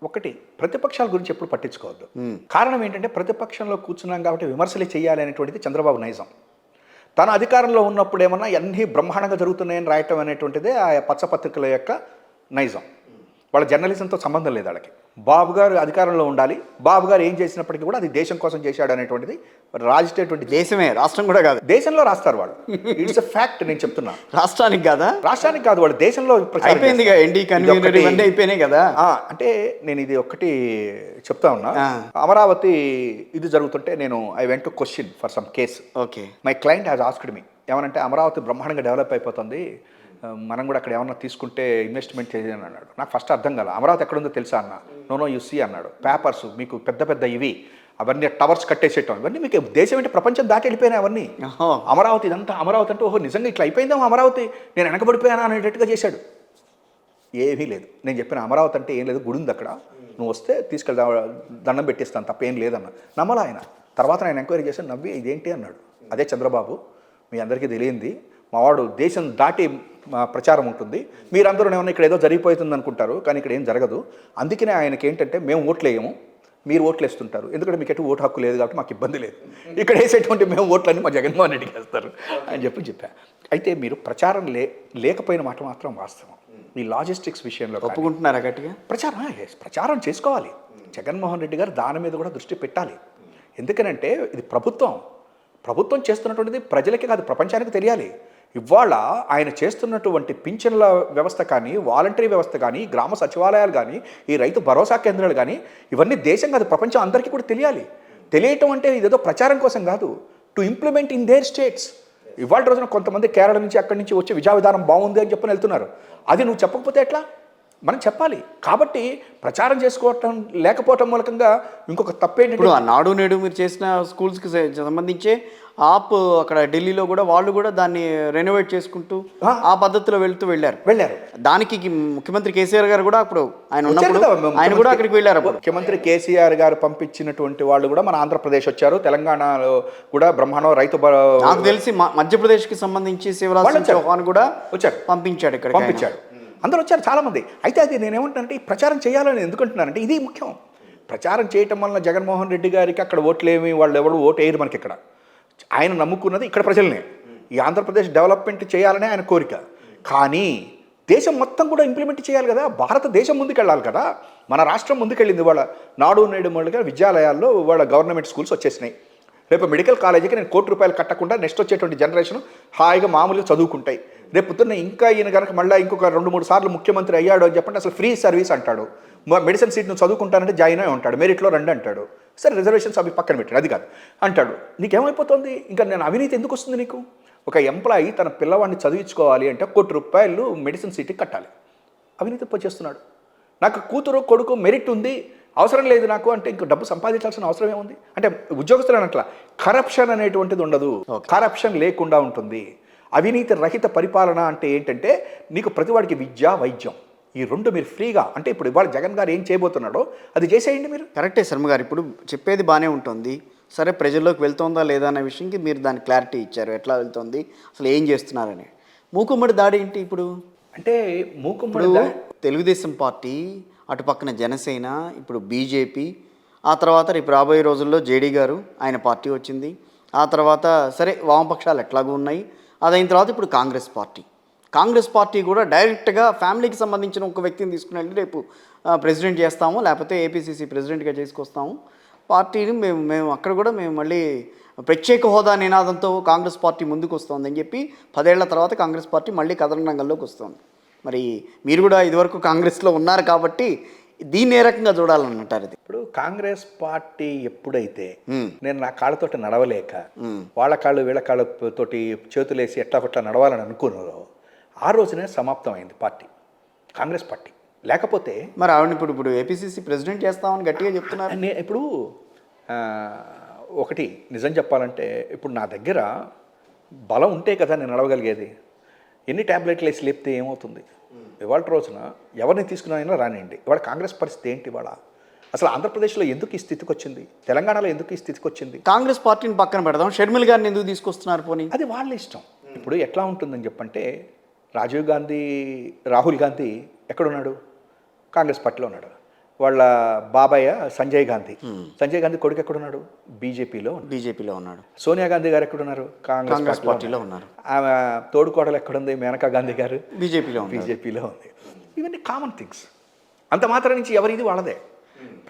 ఒకటి ప్రతిపక్షాల గురించి ఎప్పుడు పట్టించుకోవద్దు. కారణం ఏంటంటే ప్రతిపక్షంలో కూర్చున్నాం కాబట్టి విమర్శలు చేయాలి అనేటువంటిది చంద్రబాబు నైజం. తన అధికారంలో ఉన్నప్పుడు ఏమన్నా అన్నీ బ్రహ్మాండంగా జరుగుతున్నాయని రాయటం అనేటువంటిదే ఆ పచ్చపత్రికల యొక్క నైజం. వాళ్ళ జర్నలిజంతో సంబంధం లేదు వాళ్ళకి. బాబు గారు అధికారంలో ఉండాలి, బాబు గారు ఏం చేసినప్పటికీ కూడా అది దేశం కోసం చేశాడు అనేటువంటిది రాసేటువంటి దేశమే, రాష్ట్రం కూడా కాదు, దేశంలో రాస్తారు వాళ్ళు. It's a fact. నేను చెప్తున్నా, రాష్ట్రానికి కాదా, రాష్ట్రానికి కాదు, వాళ్ళు దేశంలో అయిపోయింది. ఎన్డీ కన్వీనర్ ఇవన్నీ అయిపోయినాయి కదా. అంటే నేను ఇది ఒక్కటి చెప్తా ఉన్నా. అమరావతి ఇది జరుగుతుంటే నేను I went to question for some case. Okay, my client has asked me ఏమనంటే అమరావతి బ్రహ్మాండంగా డెవలప్ అయిపోతుంది, మనం కూడా అక్కడ ఏమన్నా తీసుకుంటే ఇన్వెస్ట్మెంట్ చేయాలని అన్నాడు. నాకు ఫస్ట్ అర్థం కాల. అమరావతి ఎక్కడుందో తెలుసా అన్న. నో యూ సీ అన్నాడు. పేపర్స్ మీకు పెద్ద పెద్ద ఇవి అవన్నీ టవర్స్ కట్టేసేయటం ఇవన్నీ మీకు దేశం ఏంటి ప్రపంచం దాటి వెళ్ళిపోయినాయి అవన్నీ. అమరావతి ఇదంతా అమరావతి అంటే ఓహో నిజంగా ఇట్లా అయిపోయిందేమో అమరావతి, నేను వెనకబడిపోయానా అనేటట్టుగా చేశాడు. ఏమీ లేదు. నేను చెప్పిన అమరావతి అంటే ఏం లేదు, గుడి ఉంది అక్కడ, నువ్వు వస్తే తీసుకెళ్దా దండం పెట్టేస్తాను తప్ప ఏం లేదన్న. నమ్మలా ఆయన. తర్వాత నేను ఎంక్వైరీ చేశాను, నవ్వి ఇదేంటి అన్నాడు. అదే చంద్రబాబు, మీ అందరికీ తెలియంది, మావాడు దేశం దాటి ప్రచారం ఉంటుంది, మీరందరూ ఏమన్నా ఇక్కడ ఏదో జరిగిపోతుంది అనుకుంటారు, కానీ ఇక్కడ ఏం జరగదు. అందుకనే ఆయనకి ఏంటంటే మేము ఓట్లేయము, మీరు ఓట్లు వేస్తుంటారు, ఎందుకంటే మీకు ఎటు ఓటు హక్కు లేదు కాబట్టి మాకు ఇబ్బంది లేదు, ఇక్కడ వేసేటువంటి మేము ఓట్లన్నీ మా జగన్మోహన్ రెడ్డికి వేస్తారు అని చెప్పా. అయితే మీరు ప్రచారం లేకపోయిన మాట మాత్రం వాస్తవం. ఈ లాజిస్టిక్స్ విషయంలో ఒప్పుకుంటున్నారా గట్టిగా? ప్రచారం చేసుకోవాలి. జగన్మోహన్ రెడ్డి గారు దాని మీద కూడా దృష్టి పెట్టాలి. ఎందుకనంటే ఇది ప్రభుత్వం చేస్తున్నటువంటిది ప్రజలకే కాదు ప్రపంచానికి తెలియాలి. ఇవాళ ఆయన చేస్తున్నటువంటి పింఛన్ల వ్యవస్థ కానీ, వాలంటరీ వ్యవస్థ కానీ, గ్రామ సచివాలయాలు కానీ, ఈ రైతు భరోసా కేంద్రాలు కానీ, ఇవన్నీ దేశం కాదు ప్రపంచం అందరికీ కూడా తెలియాలి. తెలియటం అంటే ఇదేదో ప్రచారం కోసం కాదు, to implement in there states. ఇవాళ రోజున కొంతమంది కేరళ నుంచి అక్కడి నుంచి వచ్చి విద్యా విధానం బాగుంది అని చెప్పని వెళ్తున్నారు. అది నువ్వు చెప్పకపోతే ఎట్లా? మనం చెప్పాలి. కాబట్టి ప్రచారం చేసుకోవటం లేకపోవటం మూలకంగా ఇంకొక తప్పేంటి, ఇప్పుడు నాడు నేడు మీరు చేసిన స్కూల్స్కి సంబంధించే ఆప్ అక్కడ ఢిల్లీలో కూడా వాళ్ళు కూడా దాన్ని రెనోవేట్ చేసుకుంటూ ఆ పద్ధతిలో వెళ్ళారు. దానికి ముఖ్యమంత్రి కేసీఆర్ గారు కూడా అప్పుడు ఆయన కూడా అక్కడికి వెళ్ళారు. ముఖ్యమంత్రి కేసీఆర్ గారు పంపించినటువంటి వాళ్ళు కూడా మన ఆంధ్రప్రదేశ్ వచ్చారు, తెలంగాణలో కూడా బ్రహ్మాండం రైతు నాకు తెలిసి మధ్యప్రదేశ్కి సంబంధించి శివరాజ్ చౌహాన్ కూడా వచ్చారు, పంపించాడు, ఇక్కడ పంపించాడు, అందరూ వచ్చారు చాలామంది. అయితే అది నేనేమంటానంటే ఈ ప్రచారం చేయాలని ఎందుకంటున్నానంటే ఇది ముఖ్యం. ప్రచారం చేయటం వలన జగన్మోహన్ రెడ్డి గారికి అక్కడ ఓట్లేమి, వాళ్ళు ఎవరు ఓటు వేయరు మనకి. ఇక్కడ ఆయన నమ్ముకున్నది ఇక్కడ ప్రజలనే. ఈ ఆంధ్రప్రదేశ్ డెవలప్మెంట్ చేయాలనే ఆయన కోరిక. కానీ దేశం మొత్తం కూడా ఇంప్లిమెంట్ చేయాలి కదా, భారతదేశం ముందుకెళ్ళాలి కదా. మన రాష్ట్రం ముందుకెళ్ళింది. వాళ్ళ నాడు నేడు మూలంగా విద్యాలయాల్లో వాళ్ళ గవర్నమెంట్ స్కూల్స్ వచ్చేసినాయి. రేపు మెడికల్ కాలేజీకి నేను ₹1 కట్టకుండా నెక్స్ట్ వచ్చేటువంటి జనరేషన్ హాయిగా మామూలుగా చదువుకుంటాయి. రేపు పొద్దున్న ఇంకా ఈయన కనుక మళ్ళీ ఇంకొక 2-3 సార్లు ముఖ్యమంత్రి అయ్యాడు అని చెప్పండి, అసలు ఫ్రీ సర్వీస్ అంటాడు. మెడిసిన్ సీట్ నువ్వు చదువుకుంటానంటే జాయిన్ అయి ఉంటాడు, మెరిట్లో రండి అంటాడు. సరే రిజర్వేషన్స్ అవి పక్కన పెట్టాడు, అది కాదు అంటాడు. నీకేమైపోతుంది? ఇంకా నేను అవినీతి ఎందుకు వస్తుంది నీకు? ఒక ఎంప్లాయీ తన పిల్లవాడిని చదివించుకోవాలి అంటే ₹1 మెడిసిన్ సీట్కి కట్టాలి. అవినీతి చేస్తున్నాడు. నాకు కూతురు కొడుకు మెరిట్ ఉంది, అవసరం లేదు నాకు అంటే ఇంకో డబ్బు సంపాదించాల్సిన అవసరం ఏముంది? అంటే ఉద్యోగస్తులు అట్లా కరప్షన్ అనేటువంటిది ఉండదు, కరప్షన్ లేకుండా ఉంటుంది. అవినీతి రహిత పరిపాలన అంటే ఏంటంటే నీకు ప్రతివాడికి విద్య వైద్యం ఈ రెండు మీరు ఫ్రీగా, అంటే ఇప్పుడు ఇవాళ జగన్ గారు ఏం చేయబోతున్నాడో అది చేసేయండి మీరు. కరెక్టే శర్మ గారు, ఇప్పుడు చెప్పేది బాగానే ఉంటుంది. సరే ప్రజల్లోకి వెళ్తుందా లేదా అనే విషయంకి మీరు దానికి క్లారిటీ ఇచ్చారు, ఎట్లా వెళ్తుంది అసలు ఏం చేస్తున్నారని. మూకుమ్మడి దాడి ఏంటి ఇప్పుడు? అంటే మూకుమ్మడి తెలుగుదేశం పార్టీ, అటు పక్కన జనసేన, ఇప్పుడు బీజేపీ, ఆ తర్వాత రేపు రాబోయే రోజుల్లో జేడీ గారు ఆయన పార్టీ వచ్చింది, ఆ తర్వాత సరే వామపక్షాలు ఎట్లాగూ ఉన్నాయి, అదైన తర్వాత ఇప్పుడు కాంగ్రెస్ పార్టీ కూడా డైరెక్ట్గా ఫ్యామిలీకి సంబంధించిన ఒక వ్యక్తిని తీసుకుని వెళ్ళి రేపు ప్రెసిడెంట్ చేస్తాము, లేకపోతే ఏపీసీసీ ప్రెసిడెంట్గా చేసుకొస్తాము పార్టీని, మేము అక్కడ కూడా మేము మళ్ళీ ప్రత్యేక హోదా నినాదంతో కాంగ్రెస్ పార్టీ ముందుకు వస్తుందని చెప్పి 10 ఏళ్ల తర్వాత కాంగ్రెస్ పార్టీ మళ్ళీ కథన రంగంలోకి వస్తుంది. మరి మీరు కూడా ఇదివరకు కాంగ్రెస్లో ఉన్నారు కాబట్టి దీన్ని ఏ రకంగా చూడాలనంటారు? ఇది ఇప్పుడు కాంగ్రెస్ పార్టీ ఎప్పుడైతే నేను నా కాళ్ళతోటి నడవలేక వాళ్ళ కాళ్ళు వీళ్ళ కాళ్ళతోటి చేతులేసి ఎట్లా కొట్లా నడవాలని అనుకున్నారో ఆ రోజునే సమాప్తం అయింది పార్టీ, కాంగ్రెస్ పార్టీ. లేకపోతే మరి ఆవిడ ఇప్పుడు ఏపీసీసీ ప్రెసిడెంట్ చేస్తామని గట్టిగా చెప్తున్నారు. ఇప్పుడు ఒకటి నిజం చెప్పాలంటే ఇప్పుడు నా దగ్గర బలం ఉంటే కదా నేను నడవగలిగేది. ఎన్ని ట్యాబ్లెట్లు వేసి లేపితే ఏమవుతుంది? ఇవాళ రోజున ఎవరిని తీసుకున్నా రానివ్వండి. ఇవాళ కాంగ్రెస్ పరిస్థితి ఏంటి? ఇవాళ అసలు ఆంధ్రప్రదేశ్లో ఎందుకు ఈ స్థితికి వచ్చింది, తెలంగాణలో ఎందుకు ఈ స్థితికి వచ్చింది? కాంగ్రెస్ పార్టీని పక్కన పెడదాం, షర్మిల గారిని ఎందుకు తీసుకొస్తున్నారు పోనీ? అది వాళ్ళ ఇష్టం. ఇప్పుడు ఎట్లా ఉంటుందని చెప్పంటే రాహుల్ గాంధీ ఎక్కడున్నాడు? కాంగ్రెస్ పార్టీలో ఉన్నాడు. వాళ్ళ బాబాయ్ సంజయ్ గాంధీ. సంజయ్ గాంధీ కొడుకు ఎక్కడున్నాడు? బీజేపీలో. బీజేపీలో ఉన్నాడు. సోనియా గాంధీ గారు ఎక్కడున్నారు? కాంగ్రెస్ పార్టీలో ఉన్నారు. ఆమె తోడుకోడలు ఎక్కడుంది? మేనకా గాంధీ గారు బీజేపీలో బీజేపీలో ఉంది. ఇవన్నీ కామన్ థింగ్స్. అంత మాత్రం నుంచి ఎవరిది వాళ్ళదే.